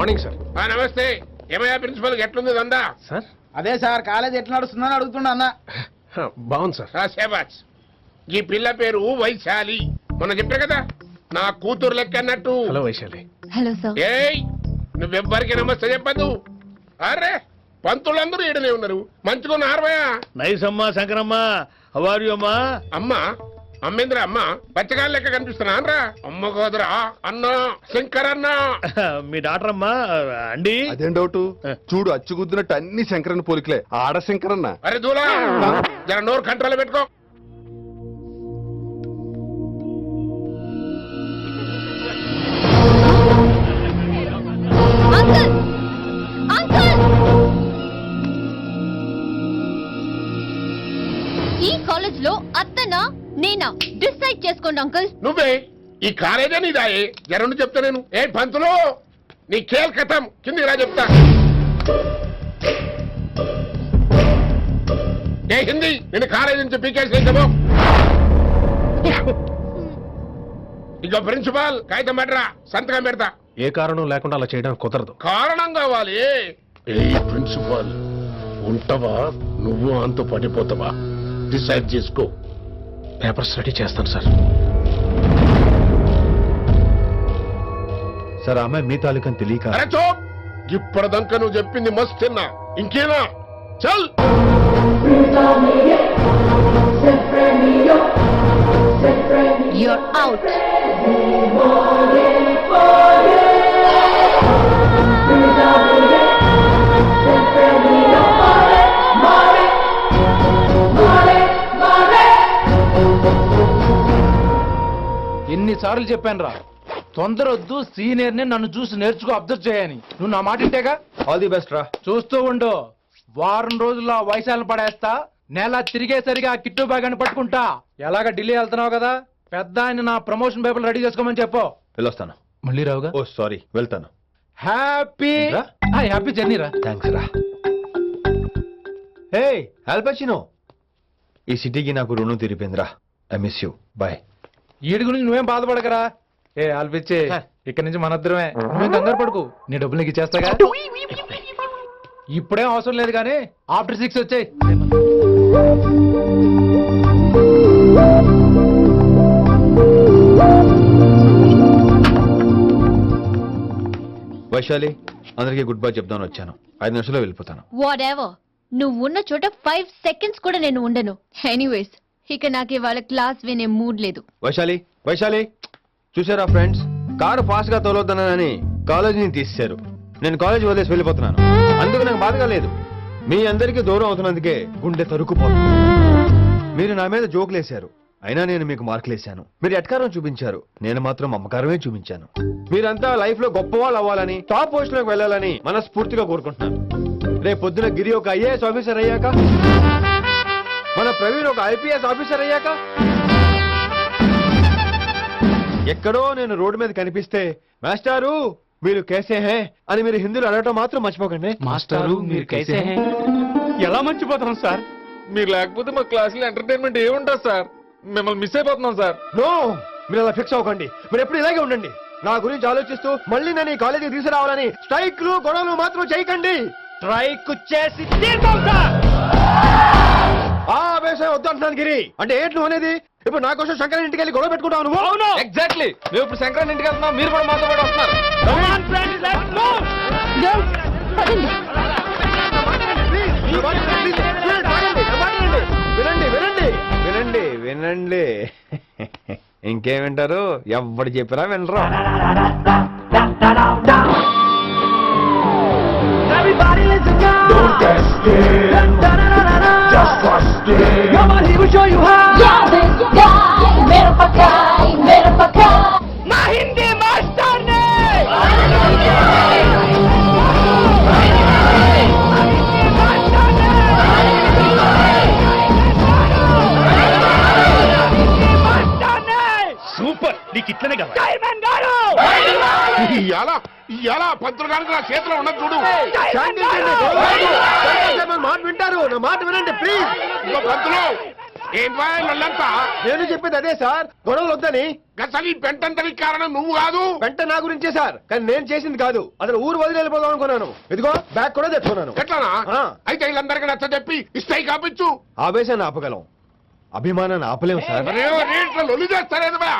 Morning sir. నమస్తే. ఏమయ్యా principal ఎట్లుంది దందా? సార్ అదే సార్ కాలేజ్ ఎట్లా నడుస్తుందని అడుగుతున్నా అన్న. బాగుంది సార్. శేబాజ్. ఈ పిల్ల పేరు వైశాలి. మొన్న చెప్పా కదా నా కూతురు లెక్క అన్నట్టు. హలో వైశాలి. Hello sir. ఏయ్ నువ్వెవ్వరికి నమస్తే చెప్పదు. అరే పంతులందరూ ఈడనే ఉన్నారు. మంచుకున్న హార్వయా. నైస్ అమ్మా శంకరమ్మ. హౌ ఆర్ యు అమ్మా? అమ్మ అమ్మేంద్ర అమ్మ బచ్చగాళ్ళ లెక్క కనిపిస్తున్నా అనరా? అమ్మ కోదరా అన్న శంకర్ అన్న. మీ డాక్టర్ అమ్మా అండి. అదేం డౌట్? చూడు అచ్చుగుద్దినట్టు అన్ని శంకరన్న పోలికలే. ఆడ శంకరన్న. అరే దూలా జర నోరు కంట్రోల్ పెట్టుకో. అంకుల్ అంకుల్ ఈ కాలేజ్ లో అత్తనా నేనా డిసైడ్ చేసుకోండి అంకుల్. నువ్వే ఈ కాలేజా నీదాయే జరండు చెప్తా నేను. ఏ పంతులు నీ ఖేల్ కథం కింది రా చెప్తా. ఏ హిందీ నేను కాలేజీ నుంచి పీకేసేసాము. ఇక ప్రిన్సిపాల్ కాగితం పెట్టరా సంతకం పెడతా. ఏ కారణం లేకుండా అలా చేయడానికి కుదరదు. కారణం కావాలి. ఏ ప్రిన్సిపాల్ ఉంటావా నువ్వు అంతు పడిపోతావా డిసైడ్ చేసుకో. పేపర్ స్టడీ చేస్తాను సార్. సార్ ఆమె మీ తాలూకని తెలియక. అరే చోప్ ఇప్పటిదాకా నువ్వు చెప్పింది మస్తున్నా ఇంకేనా చల్. You're out. ఎన్నిసార్లు చెప్పాను రా తొందర వద్దు, సీనియర్ ని నన్ను చూసి నేర్చుకో, అబ్జర్వ్ చేయని. నువ్వు నా మాట ఇంటేగా. ఆల్ ది బెస్ట్ రా. చూస్తూ ఉండు, వారం రోజుల్లో వైశాలను పడేస్తా. నెల తిరిగేసరిగా ఆ కిట్టు బ్యాగ్ పట్టుకుంటా. ఎలాగ ఢిల్లీ వెళ్తున్నావు కదా, పెద్ద ఆయన నా ప్రమోషన్ పేపర్లు రెడీ చేసుకోమని చెప్పు. వెళ్ళొస్తాను. మళ్ళీ రావుగా. ఓ సారీ, వెళ్తాను. హ్యాపీ హ్యాపీ జర్నీ రా. థ్యాంక్స్ రా. హే ఆల్పచినో, ఈ సిటీకి నాకు రుణం తీరిపోయిందిరా. I miss you. బాయ్. ఈడి గురించి నువ్వేం బాధపడకరా. ఏ ఆల్పిచ్చే, ఇక్కడి నుంచి మనద్దరమే. నువ్వేం కంగారు పడుకు, నీ డబ్బులు నీకు ఇచ్చేస్తాగా. ఇప్పుడేం అవసరం లేదు కానీ ఆఫ్టర్ 6 వచ్చాయి. వైశాలి, అందరికీ గుడ్ బై చెప్దామని వచ్చాను. 5 నిమిషాల్లో వెళ్ళిపోతాను. What ever. నువ్వు ఉన్న చోట 5 సెకండ్స్ కూడా నేను ఉండను. ఎనీవేస్ ఇక నాకు ఇవాళ క్లాస్ వినే మూడ్ లేదు. వైశాలి, వైశాలి, చూసారా ఫ్రెండ్స్, కారు ఫాస్ట్ గా తోలొద్దనని కాలేజీని తీసేశారు. నేను కాలేజీ వదిలేసి వెళ్ళిపోతున్నాను. అందుకు నాకు బాధగా లేదు. మీ అందరికీ దూరం అవుతున్నందుకే గుండె తరుక్కుపోతుంది. మీరు నా మీద జోకులేశారు, అయినా నేను మీకు మార్కులేశాను. మీరు ఎట్కారం చూపించారు, నేను మాత్రం అమ్మకారమే చూపించాను. మీరంతా లైఫ్ లో గొప్ప వాళ్ళు అవ్వాలని, టాప్ పోస్ట్ లోకి వెళ్ళాలని మనస్ఫూర్తిగా కోరుకుంటున్నాను. రేపు పొద్దున గిరి ఒక ఐఏఎస్ ఆఫీసర్ అయ్యాక, మన ప్రవీణ్ ఒక ఐపీఎస్ ఆఫీసర్ అయ్యాక, ఎక్కడో నేను రోడ్డు మీద కనిపిస్తే మాస్టారు మీరు కేసే హే అని మీరు హిందీలో అడగటం మాత్రం మర్చిపోకండి. మాస్టారు మీరు కైసే హై? ఎలా మర్చిపోతాం సార్? మీరు లేకపోతే మా క్లాసులో ఎంటర్టైన్మెంట్ ఏముంటుంది సార్? మిమ్మల్ని మిస్ అయిపోతున్నాం సార్. నో, మీరు అలా ఫిక్స్ అవ్వకండి. మీరు ఎప్పుడు ఇలాగే ఉండండి. నా గురించి ఆలోచిస్తూ మళ్ళీ నేను ఈ కాలేజీకి తీసుకురావాలని స్ట్రైక్లు గొడవలు మాత్రం చేయకండి. స్ట్రైక్ చేసి తీర్థం సార్. ఆ ఆవేశం వద్దు అంటున్నాను గిరి. అంటే ఏంటి నువ్వు అనేది? ఇప్పుడు నా కోసం శంకర్ ఇంటికి వెళ్ళి గొడవ పెట్టుకుంటావు నువ్వు? అవును, ఎగ్జాక్ట్లీ. మేము ఇప్పుడు శంకరాన్ని ఇంటికి వెళ్తున్నాం, మీరు కూడా మాతో పాటు వస్తున్నారు. Come on, friends, let's move. వినండి వినండి వినండి వినండి. ఇంకేం వింటారు? ఎవరు చెప్పినా వినరు. Everybody listen now. Don't get scared. Just trust it. Come on, he will show you how. My Hindi master ne. Super, నీకు ఇట్లనే కదా. Diamond గారు. ఇలా పంతులు గారికి నా చేతిలో ఉన్నది చూడు. మాట వింటారు, నా మాట వినండి ప్లీజ్. ఇదిగో పంతులు ఏం వాళ్ళంతా నేను చెప్పేది అదే సార్, గొడవలు వద్దని. అసలు ఈ పెంటంతరికి కారణం నువ్వు కాదు. వెంట నా గురించే సార్, కానీ నేను చేసింది కాదు. అసలు ఊరు వదిలి వెళ్ళిపోదాం అనుకున్నాను. ఇదిగో బ్యాగ్ కూడా తెచ్చుకున్నాను. ఎట్లానా? ఆ. అయితే వీళ్ళందరికీ నచ్చ చెప్పి ఇస్తాయి కాపించు. ఆవేశాన్ని ఆపగలం, అభిమానాన్ని ఆపలేము సార్. రేట్లో లొల్లి చేస్తారేది బా.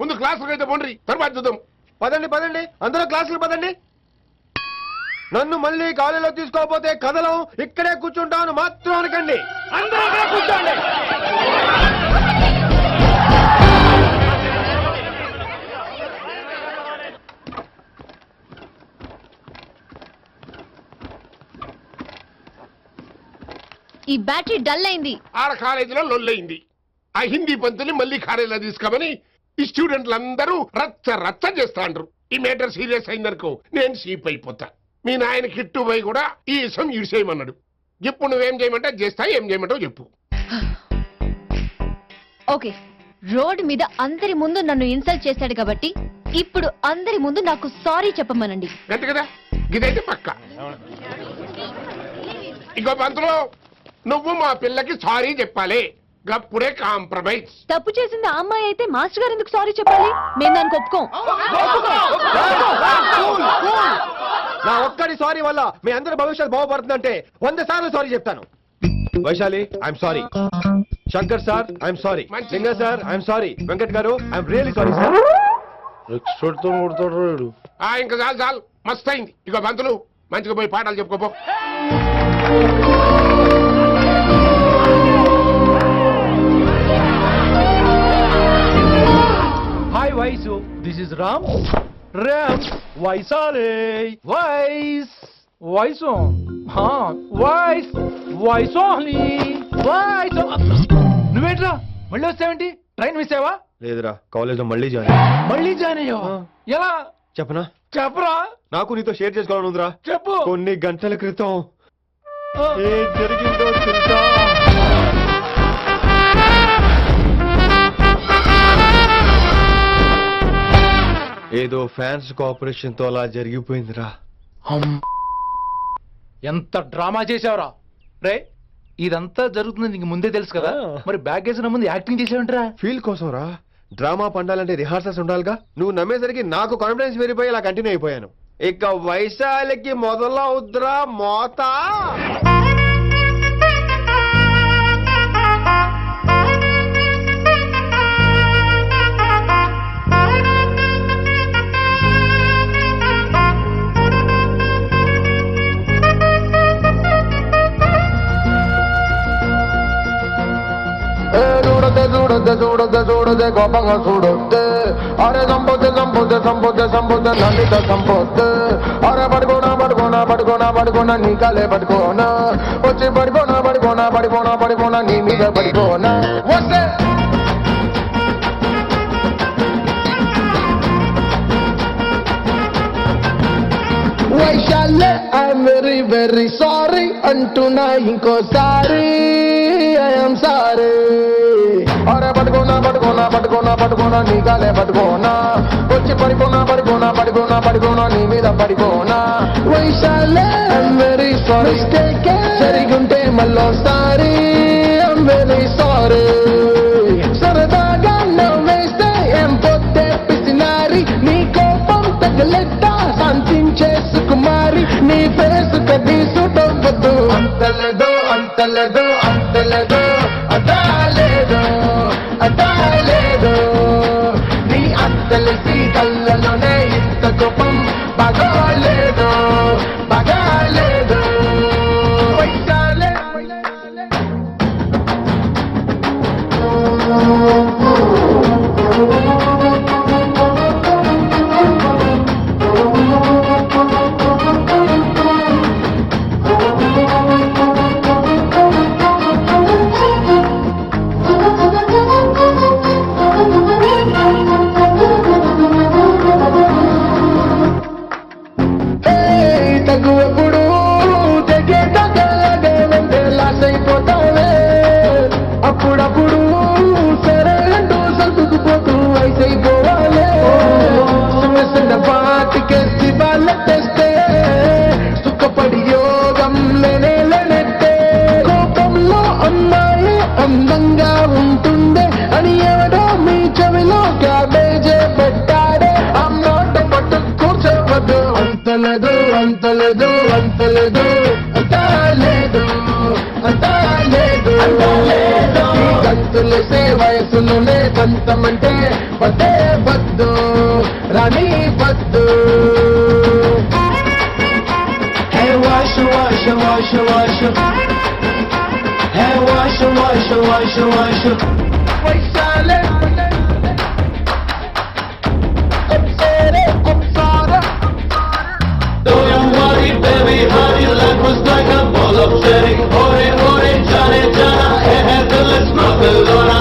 ముందు క్లాసులకు అయితే పోండి, తర్వాత చూద్దాం. పదండి పదండి, అందరూ క్లాసులు పదండి. నన్ను మళ్ళీ కాలేజీలో తీసుకోకపోతే కదలం, ఇక్కడే కూర్చుంటాను మాత్రం అనకండి. అందరూ ఇక్కడే కూర్చోండి. ఈ బ్యాటరీ డల్ అయింది. ఆడ కాలేజీలో లొల్లయింది. ఆ హిందీ పంతుని మళ్ళీ కాలేజీలో తీసుకోమని ఈ స్టూడెంట్లందరూ రచ్చ రచ్చ చేస్తాండ్రు. ఈ మేటర్ సీరియస్ అయిందనుకో నేను షీప్ అయిపోతా. మీ నాయన కిట్టు పోయి కూడా ఈ విషయం ఇడిసేయమన్నాడు. ఇప్పుడు నువ్వేం చేయమంటే చేస్తా, ఏం చేయమంటావు చెప్పు. ఓకే, రోడ్ మీద అందరి ముందు నన్ను ఇన్సల్ట్ చేశాడు కాబట్టి ఇప్పుడు అందరి ముందు నాకు సారీ చెప్పమనండి. అంతే కదా, ఇదైతే పక్క. ఇంకో పంతులు, నువ్వు మా పిల్లకి సారీ చెప్పాలి. గప్పుడే కాంప్రమైజ్. తప్పు చేసింది ఆ అమ్మాయి అయితే మాస్టర్ గారు ఎందుకు సారీ చెప్పాలి? మేము దానికి ఒప్పుకోం. నా ఒక్కడి సారీ వల్ల మీ అందరి భవిష్యత్తు బాగుపడుతుందంటే 100 సార్లు సారీ చెప్తాను. Vaishali, I'm sorry. Shankar sir, I'm sorry. మంచిది. లింగ సార్, ఐఎమ్ సారీ. వెంకట్ గారు, ఐఎమ్ రియలీ సారీ సార్. ఇంకా చాలు చాలు, మస్తు అయింది. ఇక పంతులు మంచిగా పోయి పాఠాలు చెప్పుకోపో. Hi Vaisu, this is Ram. Ram Vaishali. వైస్ వైసు వైస్ వైసోహ్లీ వైస్. నువ్వేంట్రా మళ్ళీ వస్తావేంటి? ట్రైన్ మిస్ అయ్యావా? లేదురా, కాలేజ్ లో మళ్ళీ జాయిన్ అయ్యా. మళ్ళీ జాయిన్ అయ్యావా? ఎలా చెప్పనా? చెప్పరా. నాకు నీతో షేర్ చేసుకోవాలని ఉందిరా. చెప్పు. కొన్ని గంటల క్రితం ఏం జరిగిందో తెలుసా? ఏదో ఫ్యాన్స్ కోఆపరేషన్ తో అలా జరిగిపోయిందిరా. ఎంత డ్రామా చేసావురా రే. ఇదంతా జరుగుతుంది నీకు ముందే తెలుసు కదా, మరి బ్యాగ్ వేసిన ముందు యాక్టింగ్ చేసావంటరా? ఫీల్ కోసం రా. డ్రామా పండాలంటే రిహార్సల్స్ ఉండాలిగా. నువ్వు నమ్మేసరికి నాకు కాన్ఫిడెన్స్ పెరిగిపోయి ఇలా కంటిన్యూ అయిపోయాను. ఇక వైశాలికి మొదలవుద్రా మోత. చూడదే గోపంగా చూడొద్దే. అరే సంపొద్దే సంపొద్దే సంపొద్దే సంపొద్దే నల్లిత సంపొద్దే. అరే పడుకోనా పడుకోనా పడుకోనా పడుకోనా నీ కాలే పడుకోనా. వచ్చి పడిపోనా పడిపోనా పడిపోనా పడిపోనా నీ మీద పడిపోనా. వస్తే వైశాలే, ఐఎమ్ వెరీ వెరీ సారీ అంటున్నా ఇంకోసారి. I'm sorry. అరే పడుకోనా పడుకోనా పడుకోనా పడుకోనా నీ కాలే పడుకోనా. వచ్చి పడిపోనా పడిపోనా పడిపోనా పడిపోనా నీ మీద పడిపోనా. Vaishali, I'm very sorry. జరిగుంటే మళ్ళోసారి. I'm very sorry. సరదాగా నవ్వేస్తే ఏం పొద్దే పిసినారి. నీ కోపం తగలెట్ట శాంతించే సుకుమారి. నీ ఫేసు కదీసుటవ్వద్దు. అంతలేదు అంతలేదు అంతలేదు అదాలేదు అదాలేదు. నీ అంతలిసి కళ్ళలోనే ఇంత కోపం బాగాలేదు బాగాలేదు. వైశాలే తగ్గుప్పుడు తెగే తగ్గలగే లాస్ అయిపోతావే. అప్పుడప్పుడు సరే అంటూ సర్దుకుపోతూ వయసైపోవాలి. చిన్న పాటికేసి వాళ్ళ తెస్తే సుఖపడి యోగం లేనే లేనట్టే. కోపంలో అమ్మాయి అందంగా లేదు అంతా లేదు అంతా లేదు ఈ గంతులేసే వయసులోనే పంతమంటే పదే వద్దు రాని వద్దు. Hey, wash, wash, wash, wash. Hey, wash, wash, wash, wash. Waishale. I'm sorry. Don't worry, baby, honey, life was like a bowl of cherry. Ore, ore, jane, jana, hey, hey, let's rock the lona.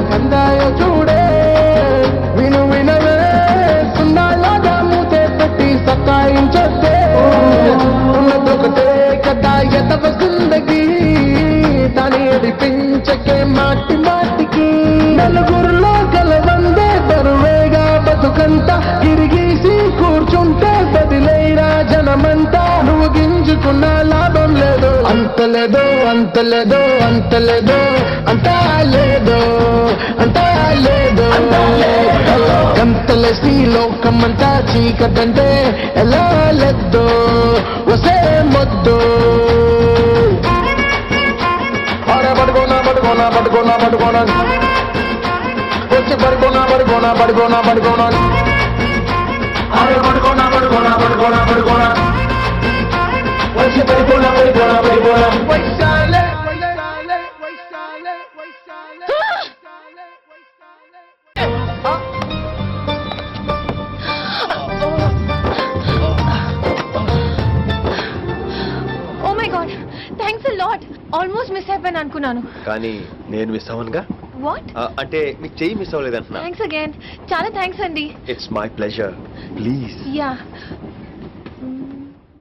కందాయ చూడే విను వినవే సున్నాలాగా మూతే పెట్టి సతాయించొద్దే ఉన్నదొకటే కదా ఎదవ జిందగీ దాని ఎడిపించకే మాటి మాటికి నలుగురిలో కలవందే బరువేగా బతుకంతా గిరిగీసి కూర్చుంటే బదిలేరా జనమంతా నువ్వు గింజుకున్న లాభం లేదు అంతలేదు అంతలేదు అంతలేదు అంతా లేదు అంతా లేదు గంతలేసి లోకమంతా చీకటంటే ఎలా లేదు వసే మొద్దు అరే పడుకోనా పడుకోనా పడుకోనా పడుకోనా వచ్చి పడుకోనా పడుకోనా పడుకోనా పడుకోనా అరే పడుకోనా పడుకోనా పడుకోనా పడుకోనా వచ్చి పడుకోనా పడుకోనా పడుకోనా. వైశాలే వైశాలే వైశాలే వైశాలే oh my god, thanks a lot. Almost miss అయిపోయాను అనుకున్నాను. కానీ నేను మిస్ అవ్వనుగా. వాట్? అంటే మీకు చెయ్యి మిస్ అవ్వలేదంటున్నా. Thanks again. చాలా థ్యాంక్స్ అండి. It's my pleasure. Please. Yeah,